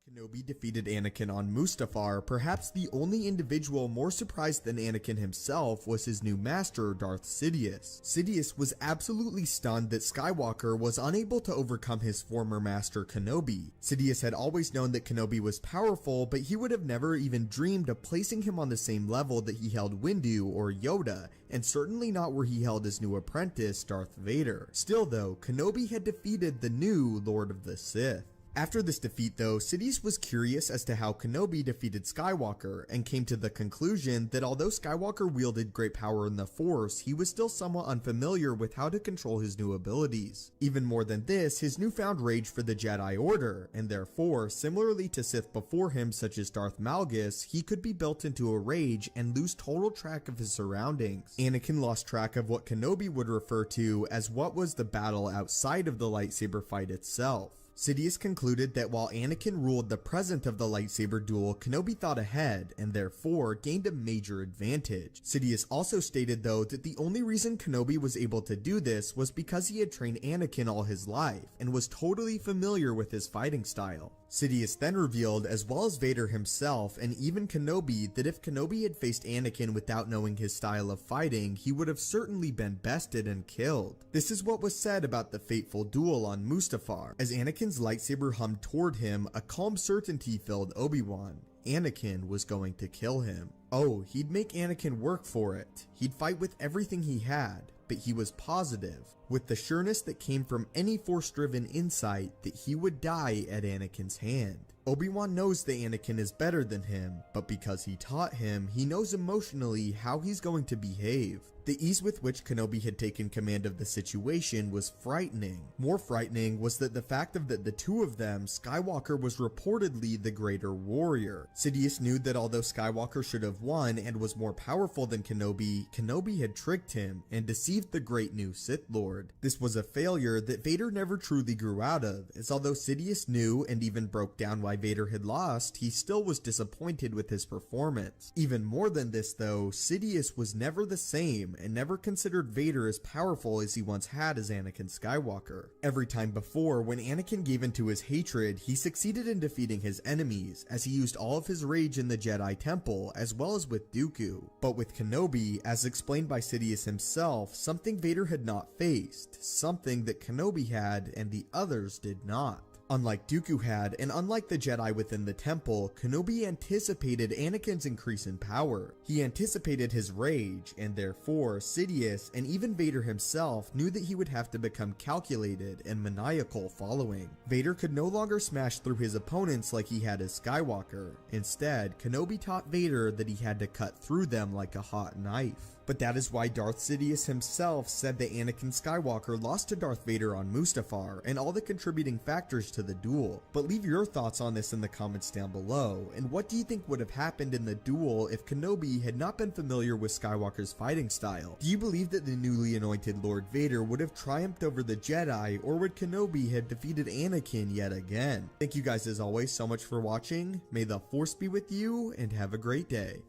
Kenobi defeated Anakin on Mustafar, perhaps the only individual more surprised than Anakin himself was his new master, Darth Sidious. Sidious was absolutely stunned that Skywalker was unable to overcome his former master Kenobi. Sidious had always known that Kenobi was powerful, but he would have never even dreamed of placing him on the same level that he held Windu or Yoda, and certainly not where he held his new apprentice, Darth Vader. Still though, Kenobi had defeated the new Lord of the Sith. After this defeat though, Sidious was curious as to how Kenobi defeated Skywalker, and came to the conclusion that although Skywalker wielded great power in the Force, he was still somewhat unfamiliar with how to control his new abilities. Even more than this, his newfound rage for the Jedi Order, and therefore, similarly to Sith before him such as Darth Malgus, he could be built into a rage and lose total track of his surroundings. Anakin lost track of what Kenobi would refer to as what was the battle outside of the lightsaber fight itself. Sidious concluded that while Anakin ruled the present of the lightsaber duel, Kenobi thought ahead, and therefore gained a major advantage. Sidious also stated though that the only reason Kenobi was able to do this was because he had trained Anakin all his life, and was totally familiar with his fighting style. Sidious then revealed, as well as Vader himself and even Kenobi, that if Kenobi had faced Anakin without knowing his style of fighting, he would have certainly been bested and killed. This is what was said about the fateful duel on Mustafar. As Anakin's lightsaber hummed toward him, a calm certainty filled Obi-Wan. Anakin was going to kill him. Oh, he'd make Anakin work for it. He'd fight with everything he had, but he was positive, with the sureness that came from any Force-driven insight, that he would die at Anakin's hand. Obi-Wan knows that Anakin is better than him, but because he taught him, he knows emotionally how he's going to behave. The ease with which Kenobi had taken command of the situation was frightening. More frightening was that the fact of that the two of them, Skywalker was reportedly the greater warrior. Sidious knew that although Skywalker should have won and was more powerful than Kenobi, Kenobi had tricked him and deceived the great new Sith Lord. This was a failure that Vader never truly grew out of, as although Sidious knew and even broke down why Vader had lost, he still was disappointed with his performance. Even more than this though, Sidious was never the same, and never considered Vader as powerful as he once had as Anakin Skywalker. Every time before, when Anakin gave into his hatred, he succeeded in defeating his enemies, as he used all of his rage in the Jedi Temple, as well as with Dooku. But with Kenobi, as explained by Sidious himself, something Vader had not faced, something that Kenobi had and the others did not. Unlike Dooku had, and unlike the Jedi within the temple, Kenobi anticipated Anakin's increase in power. He anticipated his rage, and therefore, Sidious, and even Vader himself, knew that he would have to become calculated and maniacal following. Vader could no longer smash through his opponents like he had as Skywalker. Instead, Kenobi taught Vader that he had to cut through them like a hot knife. But that is why Darth Sidious himself said that Anakin Skywalker lost to Darth Vader on Mustafar, and all the contributing factors to the duel. But leave your thoughts on this in the comments down below, and what do you think would have happened in the duel if Kenobi had not been familiar with Skywalker's fighting style? Do you believe that the newly anointed Lord Vader would have triumphed over the Jedi, or would Kenobi have defeated Anakin yet again? Thank you guys as always so much for watching, may the Force be with you, and have a great day.